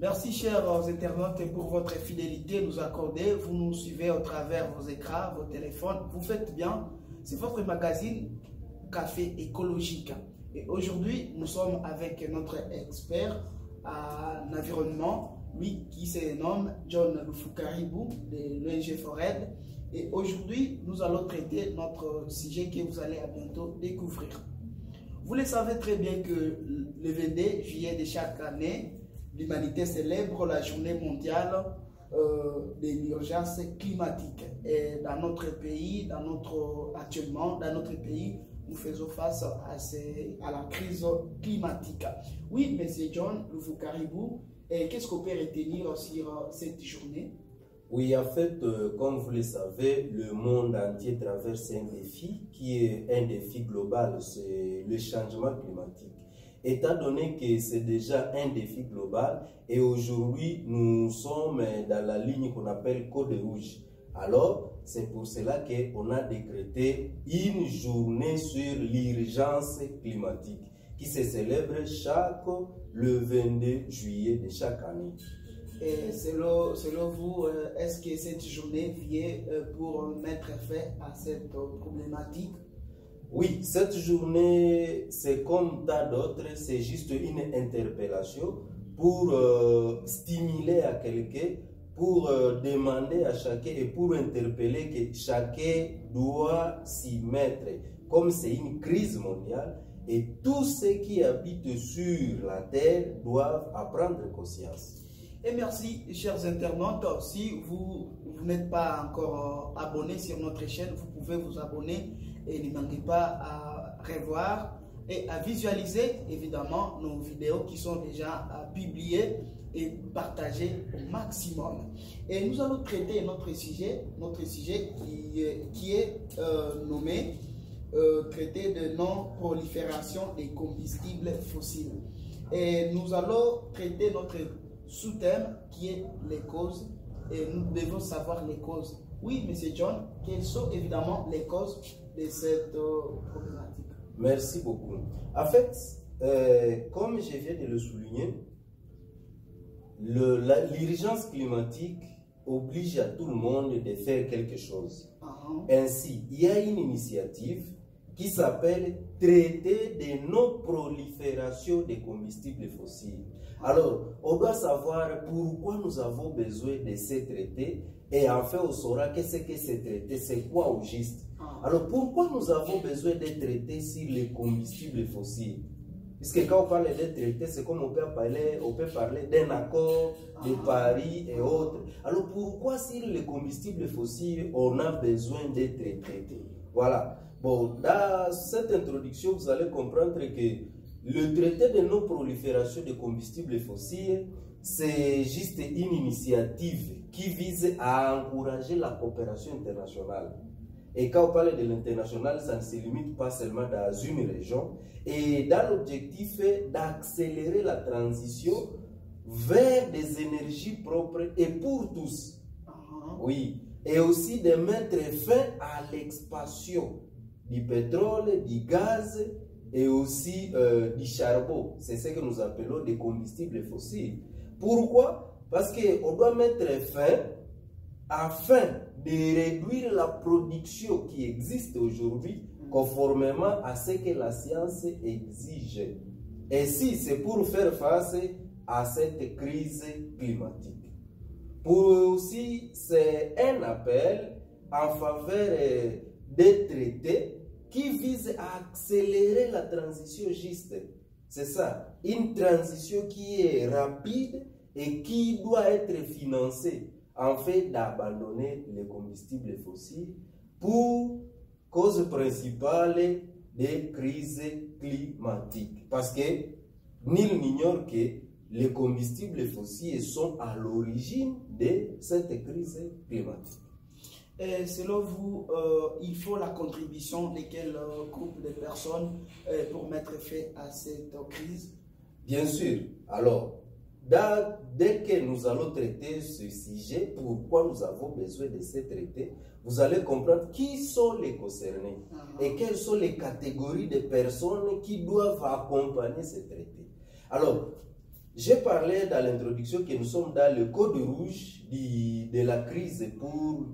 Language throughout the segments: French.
Merci chers internautes pour votre fidélité nous accorder. Vous nous suivez au travers vos écrans, vos téléphones. Vous faites bien. C'est votre magazine Café écologique. Et aujourd'hui, nous sommes avec notre expert en environnement, lui qui se nomme John Lufukaribou de l'ONG Fored. Et aujourd'hui, nous allons traiter notre sujet que vous allez à bientôt découvrir. Vous le savez très bien que le 22 juillet de chaque année, l'humanité célèbre la journée mondiale de l'urgence climatique. Et dans notre pays, actuellement, dans notre pays, nous faisons face à la crise climatique. Oui, monsieur John Lufukaribou, qu'est-ce qu'on peut retenir sur cette journée? Oui, en fait, comme vous le savez, le monde entier traverse un défi qui est un défi global, c'est le changement climatique. Étant donné que c'est déjà un défi global et aujourd'hui nous sommes dans la ligne qu'on appelle Code rouge. Alors, c'est pour cela qu'on a décrété une journée sur l'urgence climatique qui se célèbre le 22 juillet de chaque année. Et selon vous, est-ce que cette journée vient pour mettre fin à cette problématique? Oui, cette journée, c'est comme tant d'autres, c'est juste une interpellation pour stimuler à quelqu'un, pour demander à chacun et pour interpeller que chacun doit s'y mettre. Comme c'est une crise mondiale, et tous ceux qui habitent sur la terre doivent en prendre conscience. Et merci, chers internautes. Si vous n'êtes pas encore abonné sur notre chaîne, vous pouvez vous abonner et ne manquez pas à revoir et à visualiser évidemment nos vidéos qui sont déjà publiées et partagées au maximum. Et nous allons traiter notre sujet qui est nommé traiter de non-prolifération des combustibles fossiles. Et nous allons traiter notre sous-thème qui est les causes, et nous devons savoir les causes. Oui, monsieur John, quelles sont évidemment les causes de cette problématique? Merci beaucoup. En fait, comme je viens de le souligner, l'urgence climatique oblige à tout le monde de faire quelque chose. Ainsi, il y a une initiative qui s'appelle Traité de non-prolifération des combustibles fossiles. Alors, on doit savoir pourquoi nous avons besoin de ces traités et enfin on saura qu'est-ce que ces traités, c'est quoi au juste. Alors, pourquoi nous avons besoin de traités sur les combustibles fossiles? Puisque quand on parle de traités, c'est comme on peut parler d'un accord de Paris et autres. Alors, pourquoi sur les combustibles fossiles, on a besoin d'être traités? Voilà. Bon, dans cette introduction, vous allez comprendre que le traité de non-prolifération des combustibles fossiles, c'est juste une initiative qui vise à encourager la coopération internationale. Et quand on parle de l'international, ça ne se limite pas seulement dans une région. Et dans l'objectif d'accélérer la transition vers des énergies propres et pour tous. Oui. Et aussi de mettre fin à l'expansion du pétrole, du gaz et aussi du charbon. C'est ce que nous appelons des combustibles fossiles. Pourquoi? Parce qu'on doit mettre fin afin de réduire la production qui existe aujourd'hui conformément à ce que la science exige. Et si c'est pour faire face à cette crise climatique. Pour aussi, c'est un appel en faveur des traités qui visent à accélérer la transition juste. C'est ça, une transition qui est rapide et qui doit être financée en fait d'abandonner les combustibles fossiles pour cause principale des crises climatiques. Parce que nul n'ignore que les combustibles fossiles sont à l'origine de cette crise climatique. Et selon vous, il faut la contribution de quel groupe de personnes pour mettre fin à cette crise? Bien sûr. Alors, dès que nous allons traiter ce sujet, pourquoi nous avons besoin de ces traités, vous allez comprendre qui sont les concernés et quelles sont les catégories de personnes qui doivent accompagner ces traités. Alors, j'ai parlé dans l'introduction que nous sommes dans le code rouge de la crise pour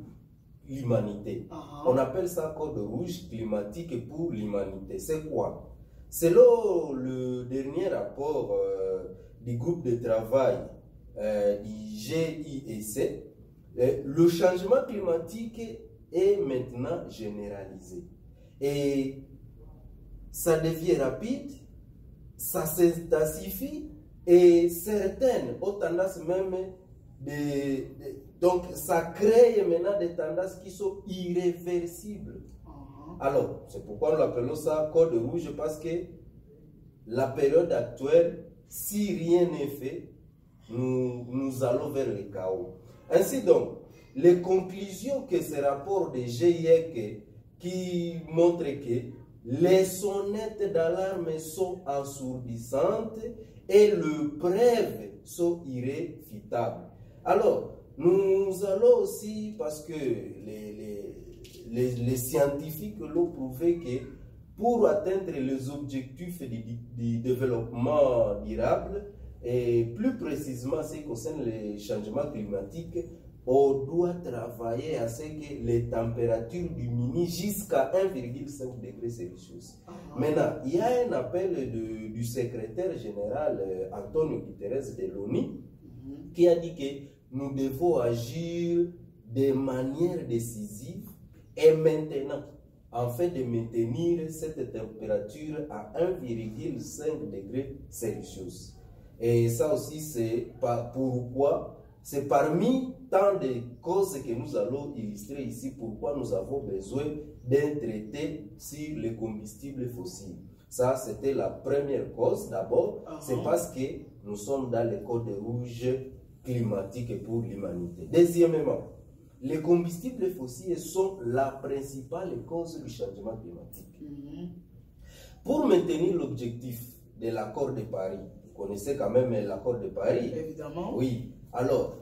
l'humanité. On appelle ça code rouge climatique pour l'humanité. C'est quoi? Selon le dernier rapport du groupe de travail du GIEC, le changement climatique est maintenant généralisé. Et ça devient rapide, ça s'intensifie et certaines ont tendance même donc ça crée maintenant des tendances qui sont irréversibles. Alors, c'est pourquoi nous l'appelons ça code rouge, parce que la période actuelle, si rien n'est fait, nous allons vers le chaos. Ainsi donc, les conclusions que ce rapport de GIEC qui montre que les sonnettes d'alarme sont assourdissantes et les preuves sont irréfutables. Alors, nous allons aussi, parce que les scientifiques l'ont prouvé que pour atteindre les objectifs du développement durable, et plus précisément ce qui concerne les changements climatiques, on doit travailler à ce que les températures diminuent jusqu'à 1,5 degré Celsius. Maintenant, il y a un appel du secrétaire général Antonio Guterres de l'ONU qui a dit que nous devons agir de manière décisive et maintenant, afin de maintenir cette température à 1,5 degré Celsius. Et ça aussi, c'est pourquoi, c'est parmi tant de causes que nous allons illustrer ici, pourquoi nous avons besoin d'un traité sur les combustibles fossiles. Ça, c'était la première cause. D'abord, c'est parce que nous sommes dans le code rouge climatique pour l'humanité. Deuxièmement, les combustibles fossiles sont la principale cause du changement climatique. Pour maintenir l'objectif de l'accord de Paris, vous connaissez quand même l'accord de Paris? Évidemment. Oui. Alors,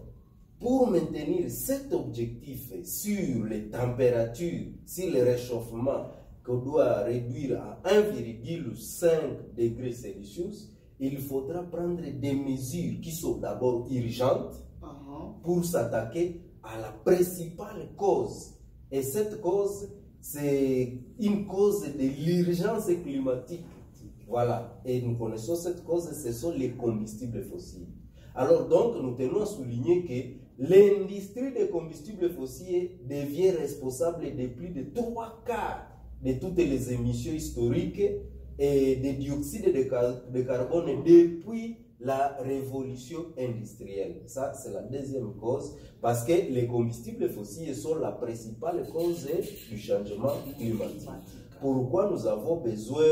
pour maintenir cet objectif sur les températures, sur le réchauffement qu'on doit réduire à 1,5 degré Celsius, il faudra prendre des mesures qui sont d'abord urgentes pour s'attaquer à la principale cause. Et cette cause, c'est une cause de l'urgence climatique. Voilà. Et nous connaissons cette cause, ce sont les combustibles fossiles. Alors donc, nous tenons à souligner que l'industrie des combustibles fossiles devient responsable de plus de 3/4 de toutes les émissions historiques et de dioxyde de carbone depuis la révolution industrielle. Ça, c'est la deuxième cause, parce que les combustibles fossiles sont la principale cause du changement climatique. Pourquoi nous avons besoin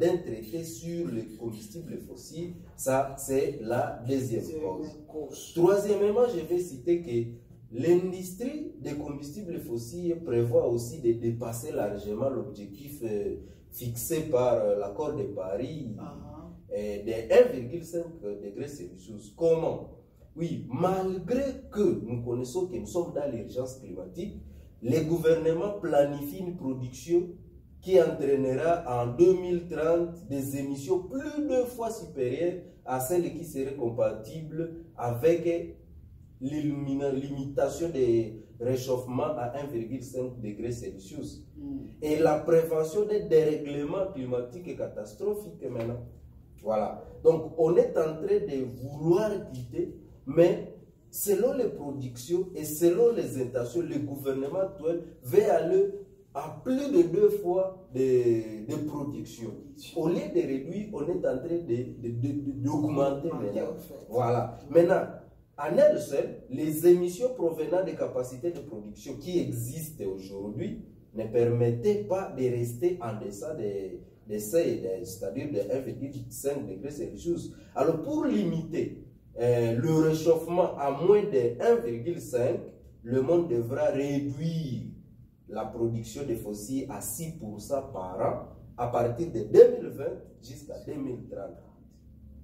d'un traité sur les combustibles fossiles? Ça, c'est la deuxième cause. Troisièmement, je vais citer que l'industrie des combustibles fossiles prévoit aussi de dépasser largement l'objectif fixé par l'accord de Paris de 1,5 degré Celsius. Comment? Oui, malgré que nous connaissons que nous sommes dans l'urgence climatique, les gouvernements planifient une production qui entraînera en 2030 des émissions plus de fois supérieures à celles qui seraient compatibles avec limitation des réchauffements à 1,5 degré Celsius. Et la prévention des dérèglements climatiques est catastrophique maintenant. Voilà. Donc, on est en train de vouloir quitter, mais selon les productions et selon les intentions, le gouvernement actuel veut aller à plus de 2 fois de production. Au lieu de réduire, on est en train d'augmenter maintenant. Voilà. Maintenant, en elle seule, les émissions provenant des capacités de production qui existent aujourd'hui ne permettaient pas de rester en deçà des seuils, c'est-à-dire de 1,5 degré Celsius. Alors, pour limiter le réchauffement à moins de 1,5, le monde devra réduire la production de fossiles à 6% par an à partir de 2020 jusqu'à 2030.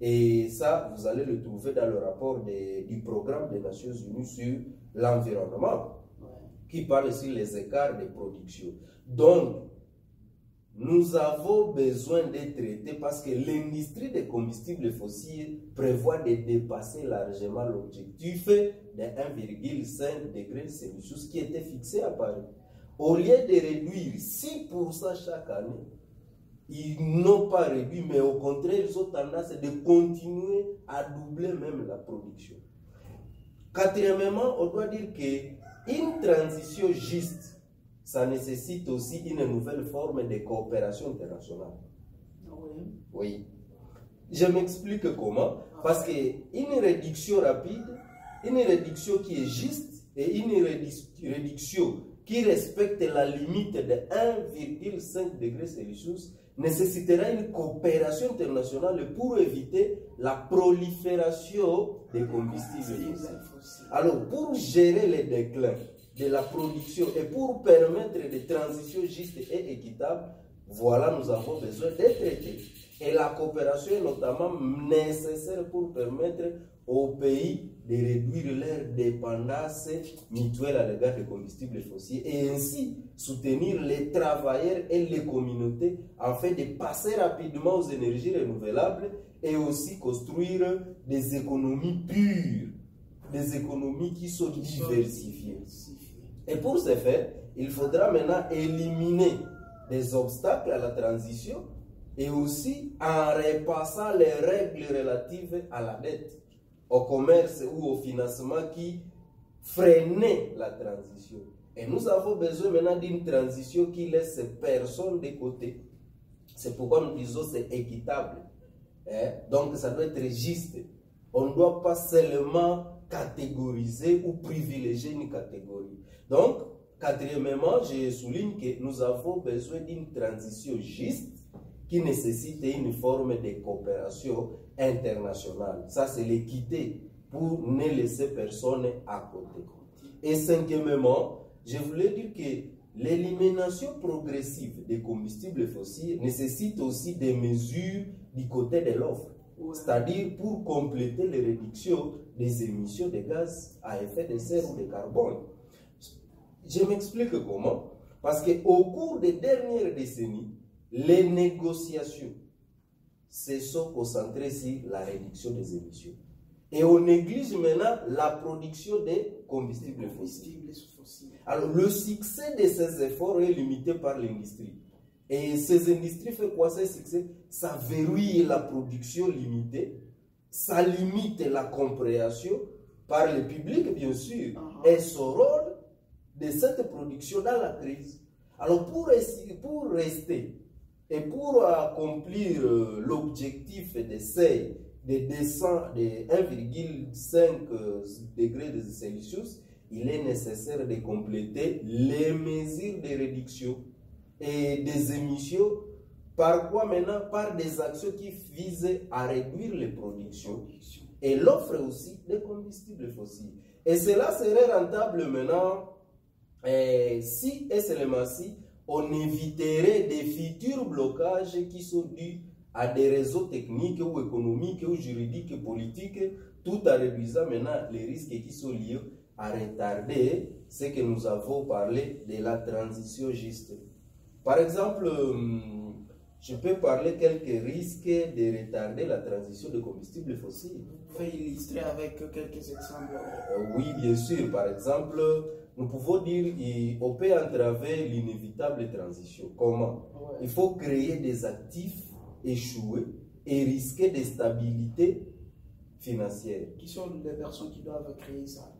Et ça, vous allez le trouver dans le rapport du programme des Nations Unies sur l'environnement, qui parle sur les écarts de production. Donc, nous avons besoin de traiter parce que l'industrie des combustibles fossiles prévoit de dépasser largement l'objectif de 1,5 degré Celsius qui était fixé à Paris. Au lieu de réduire 6% chaque année, ils n'ont pas réduit, mais au contraire, ils ont tendance de continuer à doubler même la production. Quatrièmement, on doit dire qu'une transition juste, ça nécessite aussi une nouvelle forme de coopération internationale. Oui. Oui. Je m'explique comment. Parce qu'une réduction rapide, une réduction qui est juste et une réduction qui respecte la limite de 1,5 degré Celsius nécessitera une coopération internationale pour éviter la prolifération des combustibles fossiles. Alors, pour gérer les déclins de la production et pour permettre des transitions justes et équitables, voilà, nous avons besoin des traités. Et la coopération est notamment nécessaire pour permettre aux pays de réduire leur dépendance mutuelle à l'égard des combustibles fossiles et ainsi soutenir les travailleurs et les communautés afin de passer rapidement aux énergies renouvelables et aussi construire des économies pures, des économies qui sont diversifiées. Et pour ce faire, il faudra maintenant éliminer des obstacles à la transition et aussi en repassant les règles relatives à la dette, au commerce ou au financement qui freinaient la transition. Et nous avons besoin maintenant d'une transition qui laisse personne de côté. C'est pourquoi nous disons que c'est équitable. Donc ça doit être juste. On ne doit pas seulement catégoriser ou privilégier une catégorie. Donc, quatrièmement, je souligne que nous avons besoin d'une transition juste qui nécessite une forme de coopération internationale. Ça, c'est l'équité pour ne laisser personne à côté. Et cinquièmement, je voulais dire que l'élimination progressive des combustibles fossiles nécessite aussi des mesures du côté de l'offre, c'est-à-dire pour compléter les réductions des émissions de gaz à effet de serre ou de carbone. Je m'explique comment. Parce qu'au cours des dernières décennies, les négociations se sont concentrées sur la réduction des émissions. Et on néglige maintenant la production des combustibles fossiles. Alors, le succès de ces efforts est limité par l'industrie. Et ces industries font quoi, ces succès? Ça verrouille la production limitée, ça limite la compréhension par le public, bien sûr, et son rôle de cette production dans la crise. Alors, pour rester et pour accomplir l'objectif de seuil de descente de 1,5 degrés Celsius, il est nécessaire de compléter les mesures de réduction et des émissions. Par quoi maintenant? Par des actions qui visent à réduire les productions et l'offre aussi des combustibles fossiles. Et cela serait rentable maintenant si et seulement si on éviterait des futurs blocages qui sont dus à des réseaux techniques ou économiques ou juridiques et politiques, tout en réduisant maintenant les risques qui sont liés à retarder ce que nous avons parlé de la transition juste. Par exemple, je peux parler quelques risques de retarder la transition de combustibles fossiles. Vous pouvez illustrer avec quelques exemples. Oui, bien sûr. Par exemple, nous pouvons dire qu'on peut entraver l'inévitable transition. Comment? Il faut créer des actifs échoués et risquer des stabilités financières. Qui sont les personnes qui doivent créer ça?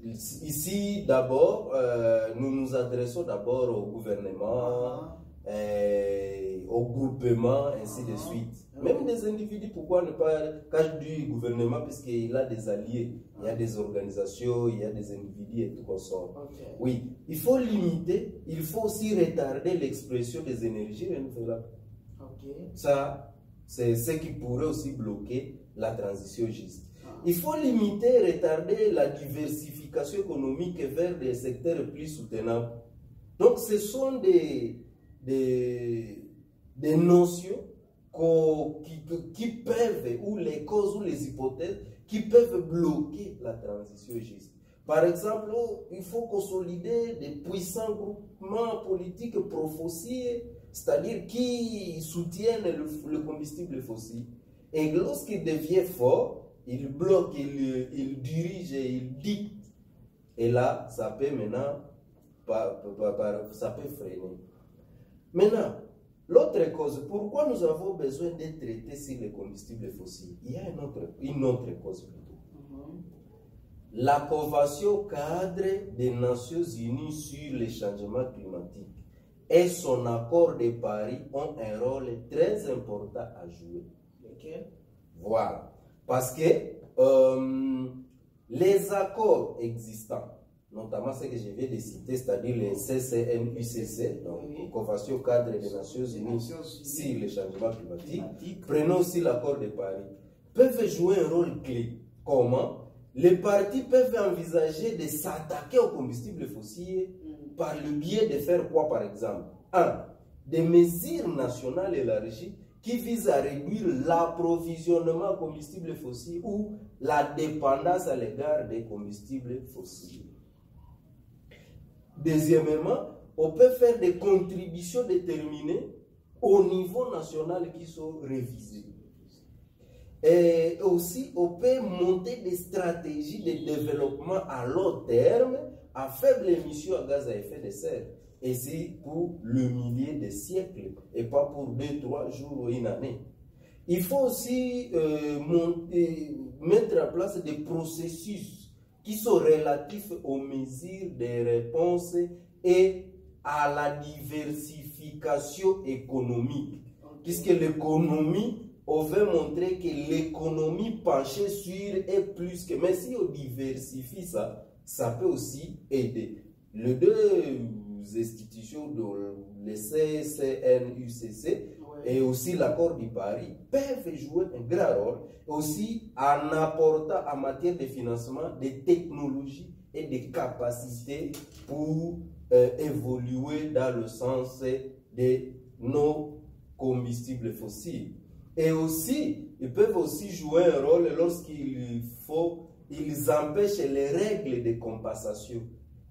Ici, d'abord, nous nous adressons d'abord au gouvernement, au groupement, ainsi de suite. Même des individus, pourquoi ne pas, quand je dis gouvernement, puisqu'il a des alliés, il y a des organisations, il y a des individus et tout qu'on sort. Oui, il faut limiter, il faut aussi retarder l'expression des énergies renouvelables. Ça, c'est ce qui pourrait aussi bloquer la transition juste. Il faut limiter, retarder la diversification économique vers des secteurs plus soutenables. Donc, ce sont des notions qui peuvent, ou les causes ou les hypothèses qui peuvent bloquer la transition juste. Par exemple, il faut consolider des puissants groupements politiques pro-fossiles, c'est-à-dire qui soutiennent le combustible fossile. Et lorsqu'il devient fort, il bloque, il dirige, il dicte. Et là, ça peut maintenant, ça peut freiner. Maintenant, l'autre cause, pourquoi nous avons besoin d'être traités sur les combustibles fossiles? Il y a une autre cause plutôt. La Convention cadre des Nations Unies sur les changements climatiques et son accord de Paris ont un rôle très important à jouer. Okay. Voilà. Parce que les accords existants, notamment ce que je viens de citer, c'est-à-dire les CCNUCC, donc Convention cadre des Nations Unies sur les changements climatiques, prenons aussi l'accord de Paris, peuvent jouer un rôle clé. Comment? Les partis peuvent envisager de s'attaquer aux combustibles fossiles par le biais de faire quoi, par exemple? 1. Des mesures nationales élargies qui visent à réduire l'approvisionnement en combustibles fossiles ou la dépendance à l'égard des combustibles fossiles. Deuxièmement, on peut faire des contributions déterminées au niveau national qui sont révisées. Et aussi, on peut monter des stratégies de développement à long terme à faible émission à gaz à effet de serre. Et c'est pour le millier de siècles et pas pour 2-3 jours ou une année. Il faut aussi mettre en place des processus qui sont relatifs aux mesures de réponse et à la diversification économique. Puisque l'économie, on veut montrer que l'économie penchée sur est plus que... Mais si on diversifie ça, ça peut aussi aider. Les deux institutions, le CCNUCC et aussi l'accord de Paris, peuvent jouer un grand rôle aussi en apportant en matière de financement des technologies et des capacités pour évoluer dans le sens de nos combustibles fossiles. Et aussi, ils peuvent aussi jouer un rôle lorsqu'il faut, ils empêchent les règles de compensation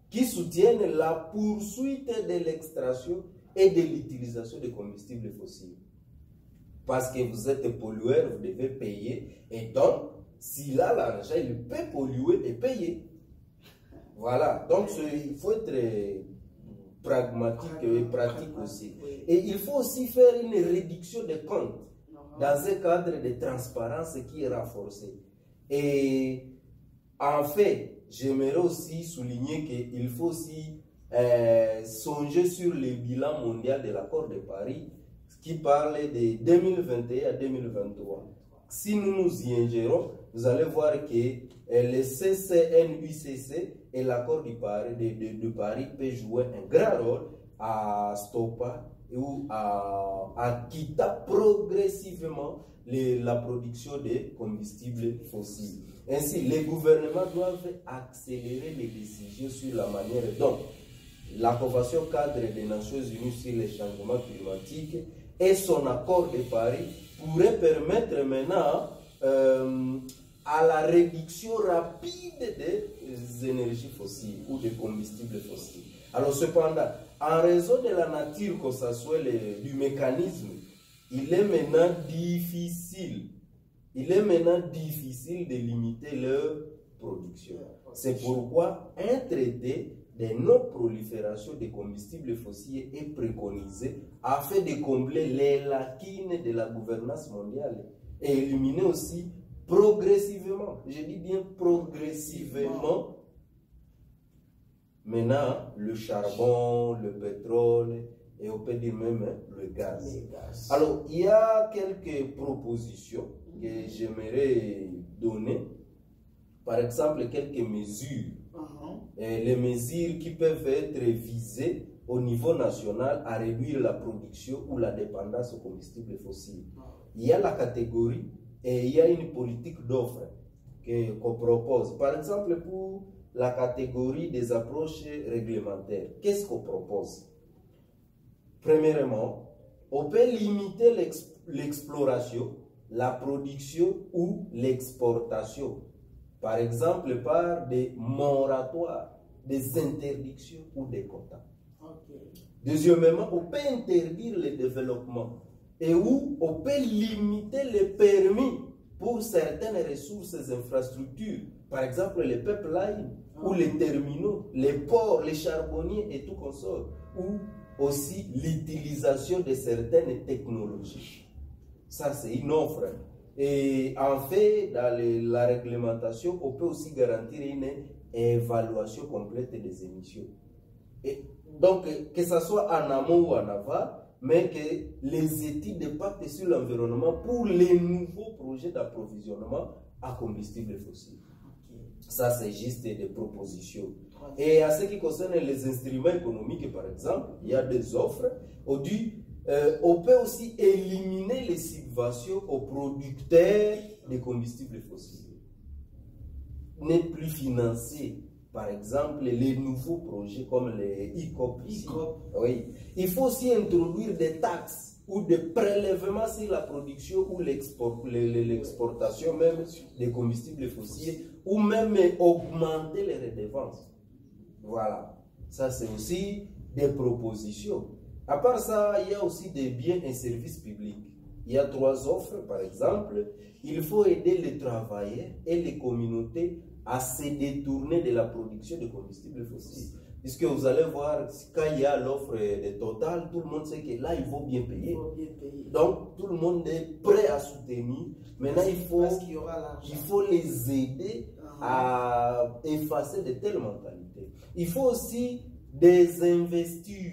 qui soutiennent la poursuite de l'extraction et de l'utilisation des combustibles fossiles. Parce que vous êtes pollueur, vous devez payer. Et donc, s'il a l'argent, il peut polluer et payer. Voilà. Donc, il faut être pragmatique et pratique aussi. Et il faut aussi faire une réduction des comptes dans un cadre de transparence qui est renforcé. Et en fait, j'aimerais aussi souligner qu'il faut aussi songer sur le bilan mondial de l'accord de Paris qui parle de 2021 à 2023. Si nous nous y ingérons, vous allez voir que le CCNUCC et l'accord de Paris peut jouer un grand rôle à stopper ou à quitter progressivement la production de combustibles fossiles. Ainsi, les gouvernements doivent accélérer les décisions sur la manière dont la Convention cadre des Nations Unies sur les changements climatiques et son accord de Paris pourraient permettre maintenant à la réduction rapide des énergies fossiles ou des combustibles fossiles. Alors cependant, en raison de la nature qu'on s'assoit du mécanisme, il est maintenant difficile de limiter leur production. C'est pourquoi un traité de non-prolifération des combustibles fossiles est préconisé afin de combler les lacunes de la gouvernance mondiale et éliminer aussi progressivement, je dis bien progressivement, maintenant le charbon, le pétrole et on peut dire même le gaz. Alors, il y a quelques propositions que j'aimerais donner. Par exemple, quelques mesures. Les mesures qui peuvent être visées au niveau national à réduire la production ou la dépendance aux combustibles fossiles. Il y a la catégorie et il y a une politique d'offre qu'on propose. Par exemple, pour la catégorie des approches réglementaires, qu'est-ce qu'on propose? Premièrement, on peut limiter l'exploration, la production ou l'exportation. Par exemple, par des moratoires, des interdictions ou des quotas. Deuxièmement, on peut interdire le développement et où on peut limiter les permis pour certaines ressources et infrastructures. Par exemple, les pipelines ou les terminaux, les ports, les charbonniers et tout consort. Ou aussi l'utilisation de certaines technologies. Ça, c'est une offre. Et en fait, dans la réglementation, on peut aussi garantir une évaluation complète des émissions. Et donc, que ce soit en amont ou en aval, mais que les études d'impact sur l'environnement pour les nouveaux projets d'approvisionnement à combustibles fossiles. Ça, c'est juste des propositions. Et à ce qui concerne les instruments économiques, par exemple, il y a des offres. On peut aussi éliminer les subventions aux producteurs de combustibles fossiles. Ne plus financer, par exemple, les nouveaux projets comme les ICOP. Oui. Il faut aussi introduire des taxes ou des prélèvements sur la production ou l'exportation même des combustibles fossiles, ou même augmenter les redevances. Voilà. Ça, c'est aussi des propositions. À part ça, il y a aussi des biens et services publics. Il y a 3 offres, par exemple. Il faut aider les travailleurs et les communautés à se détourner de la production de combustibles fossiles. Puisque vous allez voir, quand il y a l'offre de Total, tout le monde sait que là, il faut bien payer. Donc, tout le monde est prêt à soutenir. Maintenant, il faut les aider à effacer de telles mentalités. Il faut aussi désinvestir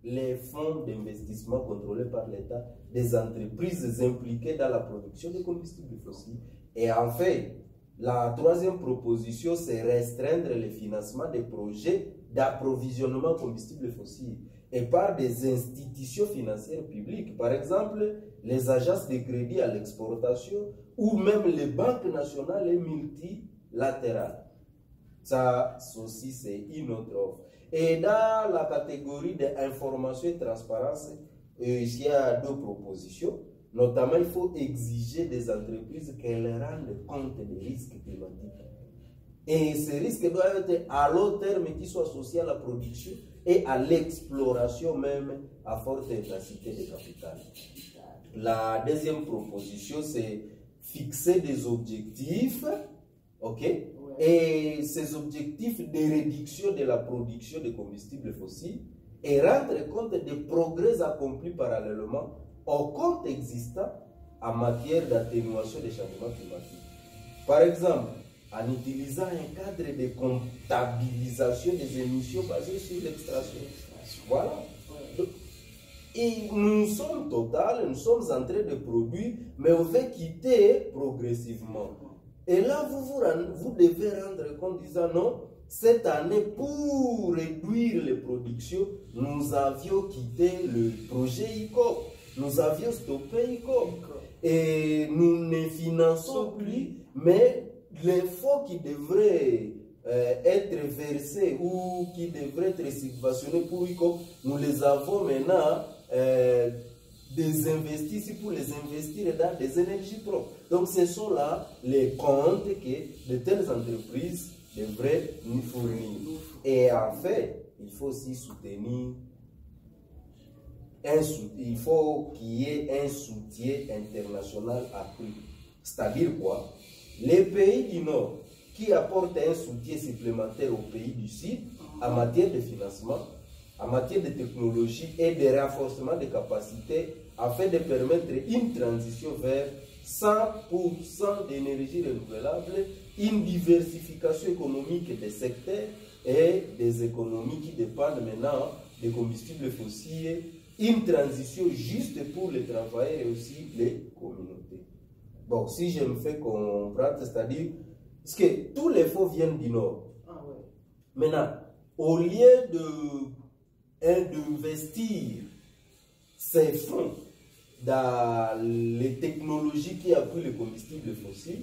les fonds d'investissement contrôlés par l'État des entreprises impliquées dans la production de combustibles fossiles. Et en fait, la 3e proposition, c'est restreindre le financement des projets d'approvisionnement en combustibles fossiles et par des institutions financières publiques, par exemple les agences de crédit à l'exportation ou même les banques nationales et multilatérales. Ça aussi, c'est une autre offre. Et dans la catégorie d'information et transparence, il y a 2 propositions. Notamment, il faut exiger des entreprises qu'elles rendent compte des risques climatiques. Et ces risques doivent être à long terme qui soient associés à la production et à l'exploration même à forte intensité de capital. La 2e proposition, c'est fixer des objectifs, ok? Et ces objectifs de réduction de la production de combustibles fossiles et rendre compte des progrès accomplis parallèlement au compte existant en matière d'atténuation des changements climatiques. Par exemple, en utilisant un cadre de comptabilisation des émissions basées sur l'extraction. Voilà. Et nous sommes Total, nous sommes en train de produire, mais on veut quitter progressivement. Et là, vous devez rendre compte disant non, cette année, pour réduire les productions, nous avions quitté le projet ICOP. Nous avions stoppé ICOP. Et nous ne finançons plus, mais les fonds qui devraient être versés ou qui devraient être subventionnés pour ICOP, nous les avons maintenant désinvestis pour les investir dans des énergies propres. Donc ce sont là les comptes que de telles entreprises devraient nous fournir. Et en fait, il faut aussi soutenir, il faut qu'il y ait un soutien international accru. C'est-à-dire quoi? Les pays du Nord qui apportent un soutien supplémentaire aux pays du Sud en matière de financement, en matière de technologie et de renforcement des capacités afin de permettre une transition vers 100% d'énergie renouvelable, une diversification économique des secteurs et des économies qui dépendent maintenant des combustibles fossiles, une transition juste pour les travailleurs et aussi les communautés. Bon, si je me fais comprendre, c'est-à-dire que tous les fonds viennent du Nord. Maintenant, au lieu d'investir ces fonds dans les technologies qui appuient les combustibles fossiles,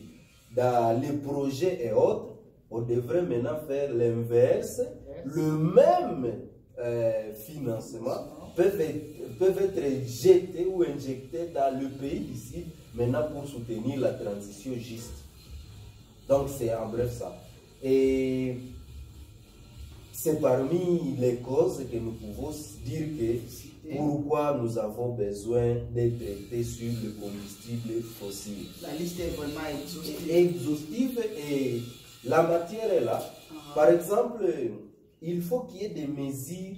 dans les projets et autres, on devrait maintenant faire l'inverse. Le même financement peuvent être jetés ou injectés dans le pays ici, maintenant pour soutenir la transition juste. Donc c'est en bref ça. Et c'est parmi les causes que nous pouvons dire que pourquoi nous avons besoin d'être traités sur le combustible fossile. La liste est vraiment exhaustive. Exhaustive et la matière est là. Par exemple, il faut qu'il y ait des mesures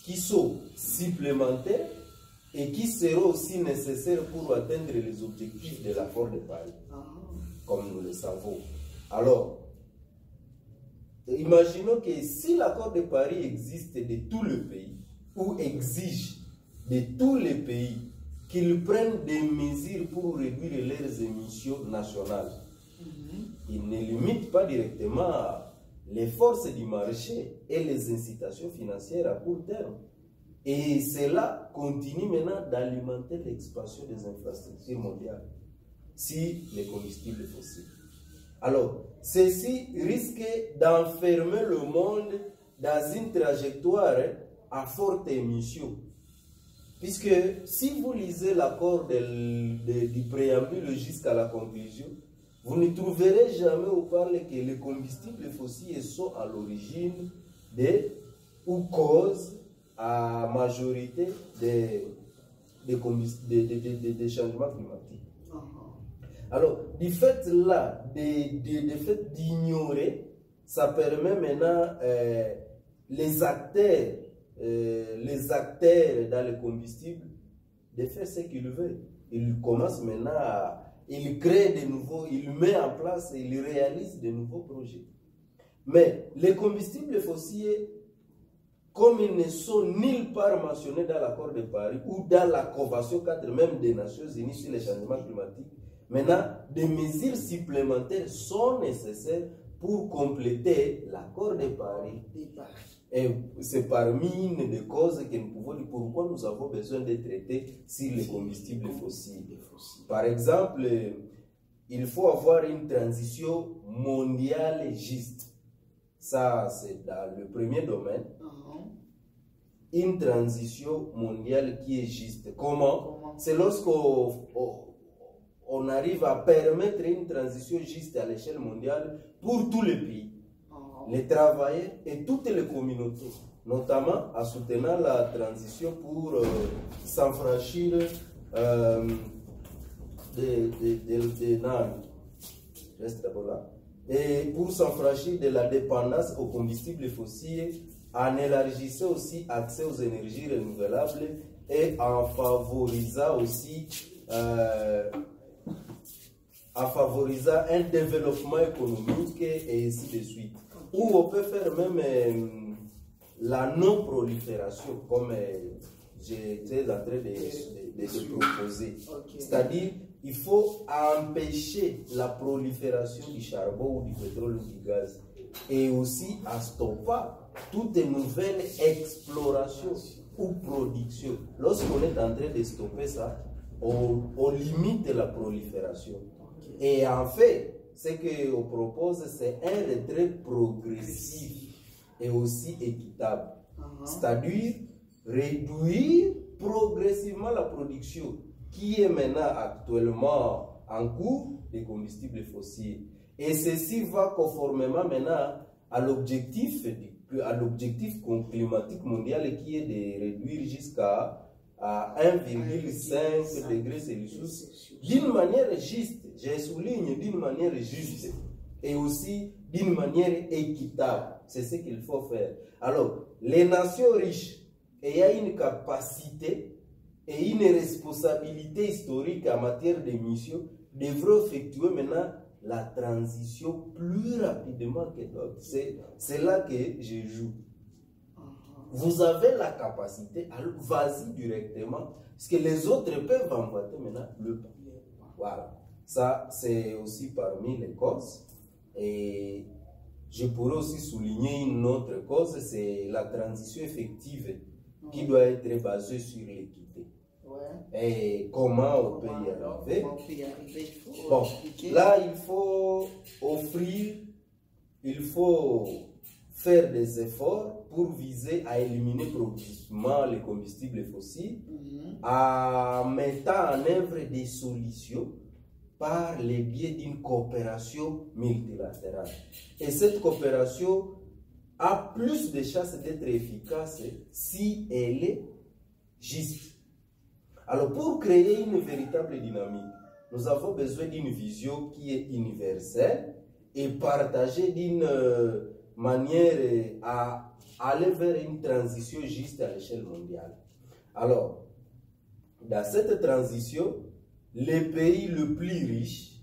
qui sont supplémentaires et qui seront aussi nécessaires pour atteindre les objectifs de l'accord de Paris, comme nous le savons. Alors, imaginons que si l'accord de Paris existe de tout le pays, ou exige de tous les pays qu'ils prennent des mesures pour réduire leurs émissions nationales, il ne limite pas directement les forces du marché et les incitations financières à court terme. Et cela continue maintenant d'alimenter l'expansion des infrastructures mondiales si les combustibles fossiles. Alors, ceci risque d'enfermer le monde dans une trajectoire à forte émission. Puisque si vous lisez l'accord du préambule jusqu'à la conclusion, vous ne trouverez jamais où parle que les combustibles fossiles sont à l'origine ou cause à majorité des changements climatiques. Alors, du fait là, du fait d'ignorer, ça permet maintenant les acteurs dans le combustible de faire ce qu'ils veulent. Ils commencent maintenant ils créent de nouveaux, ils mettent en place et ils réalisent de nouveaux projets. Mais les combustibles fossiles, comme ils ne sont nulle part mentionnés dans l'accord de Paris ou dans la Convention 4 même des Nations Unies sur les changements climatiques, maintenant, des mesures supplémentaires sont nécessaires pour compléter l'accord de Paris. Et c'est parmi une des causes que nous pouvons dire pourquoi nous avons besoin de traiter sur les combustibles fossiles. Par exemple, il faut avoir une transition mondiale juste. Ça, c'est dans le premier domaine. Une transition mondiale qui est juste. Comment? C'est lorsqu'on arrive à permettre une transition juste à l'échelle mondiale pour tous les pays, les travailleurs et toutes les communautés, notamment en soutenant la transition pour s'affranchir reste d'abord là, et pour s'affranchir de la dépendance aux combustibles fossiles, en élargissant aussi l'accès aux énergies renouvelables et en favorisant aussi un développement économique et ainsi de suite. Ou on peut faire même la non-prolifération, comme j'étais en train de proposer. C'est-à-dire, il faut empêcher la prolifération du charbon ou du pétrole ou du gaz. Et aussi à stopper toute nouvelle exploration ou production. Lorsqu'on est en train de stopper ça, on limite la prolifération. Et en fait, ce qu'on propose, c'est un retrait progressif et aussi équitable. C'est-à-dire réduire progressivement la production qui est maintenant actuellement en cours des combustibles fossiles. Et ceci va conformément maintenant à l'objectif climatique mondial qui est de réduire jusqu'à 1,5 degrés Celsius d'une manière juste, je souligne d'une manière juste et aussi d'une manière équitable. C'est ce qu'il faut faire. Alors, les nations riches ayant une capacité et une responsabilité historique en matière d'émissions devront effectuer maintenant la transition plus rapidement que d'autres. C'est là que je joue. Vous avez la capacité, alors vas-y directement, parce que les autres peuvent emboîter maintenant le pas. Voilà. Ça, c'est aussi parmi les causes. Et je pourrais aussi souligner une autre cause, c'est la transition effective qui doit être basée sur l'équité. Et comment on peut y arriver? Bon, là, il faut faire des efforts pour viser à éliminer progressivement les combustibles fossiles, en mettant en œuvre des solutions par le biais d'une coopération multilatérale. Et cette coopération a plus de chances d'être efficace si elle est juste. Alors, pour créer une véritable dynamique, nous avons besoin d'une vision qui est universelle et partagée d'une manière à aller vers une transition juste à l'échelle mondiale. Alors, dans cette transition, les pays les plus riches,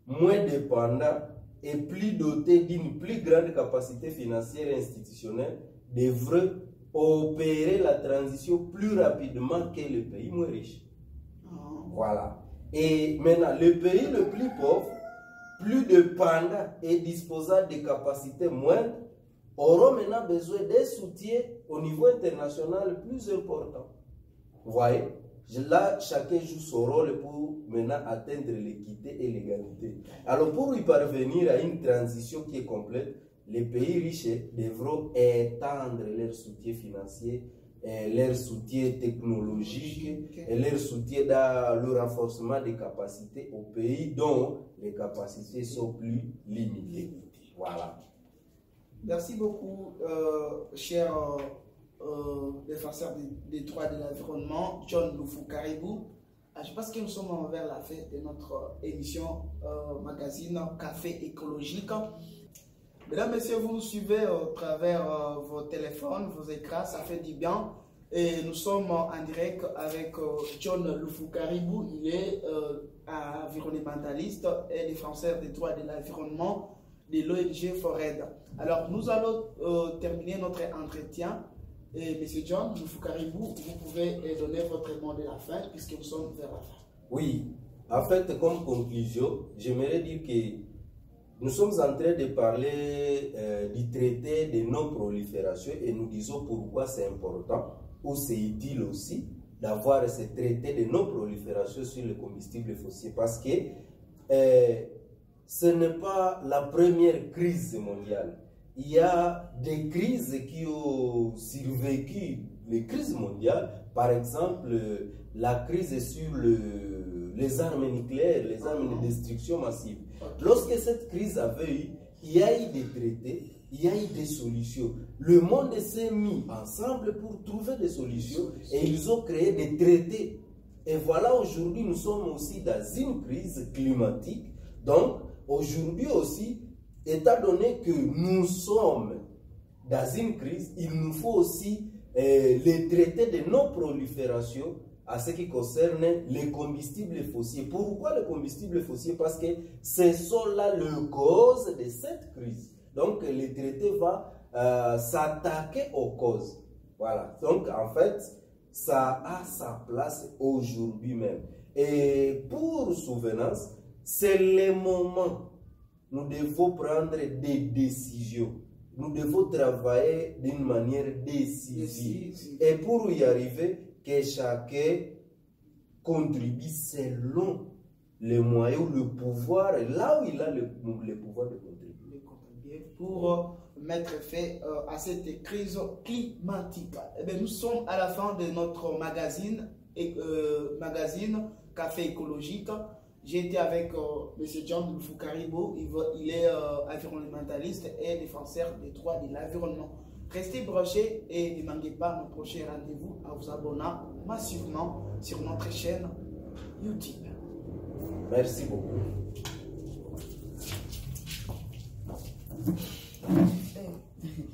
moins dépendants et plus dotés d'une plus grande capacité financière et institutionnelle devraient opérer la transition plus rapidement que les pays moins riches. Voilà. Et maintenant, les pays les plus pauvres, plus dépendants et disposant de capacités moindres, auront maintenant besoin d'un soutien au niveau international plus important. Vous voyez? Là, chacun joue son rôle pour maintenant atteindre l'équité et l'égalité. Alors, pour y parvenir à une transition qui est complète, les pays riches devront étendre leur soutien financier, leur soutien technologique et leur soutien dans le renforcement des capacités aux pays dont les capacités sont plus limitées. Voilà. Merci beaucoup, cher défenseur des droits de l'environnement, John Loufou Caribou. Je pense que nous sommes vers la fin de notre émission magazine Café écologique. Mesdames, Messieurs, vous nous suivez au travers vos téléphones, vos écrans, ça fait du bien. Et nous sommes en direct avec John Loufou Caribou. Il est environnementaliste et défenseur des droits de l'environnement de l'ONG Fored. Alors, nous allons terminer notre entretien. Et M. John Loufou Caribou, vous pouvez donner votre mot de la fin puisque nous sommes vers la fin. Oui, en fait, comme conclusion, j'aimerais dire que nous sommes en train de parler du traité de non-prolifération et nous disons pourquoi c'est important ou c'est utile aussi d'avoir ce traité de non-prolifération sur le combustible fossile parce que ce n'est pas la première crise mondiale. Il y a des crises qui ont survécu les crises mondiales, par exemple la crise sur les armes nucléaires, les armes de destruction massive. Lorsque cette crise avait eu, il y a eu des traités, il y a eu des solutions. Le monde s'est mis ensemble pour trouver des solutions et ils ont créé des traités. Et voilà, aujourd'hui, nous sommes aussi dans une crise climatique. Donc, aujourd'hui aussi, étant donné que nous sommes dans une crise, il nous faut aussi les traités de non-prolifération à ce qui concerne les combustibles fossiles. Pourquoi les combustibles fossiles? Parce que ce sont là les causes de cette crise. Donc, le traité va s'attaquer aux causes. Voilà. Donc, en fait, ça a sa place aujourd'hui même. Et pour souvenance, c'est le moment. Nous devons prendre des décisions. Nous devons travailler d'une manière décisive. Et pour y arriver, que chacun contribue selon les moyens ou le pouvoir, là où il a le pouvoir de contribuer. Pour mettre fin à cette crise climatique. Eh bien, nous sommes à la fin de notre magazine Café écologique. J'ai été avec M. John Loufou Caribou. Il est environnementaliste et défenseur des droits de l'environnement. Restez branchés et ne manquez pas nos prochains rendez-vous en vous abonnant massivement sur notre chaîne YouTube. Merci beaucoup. Hey.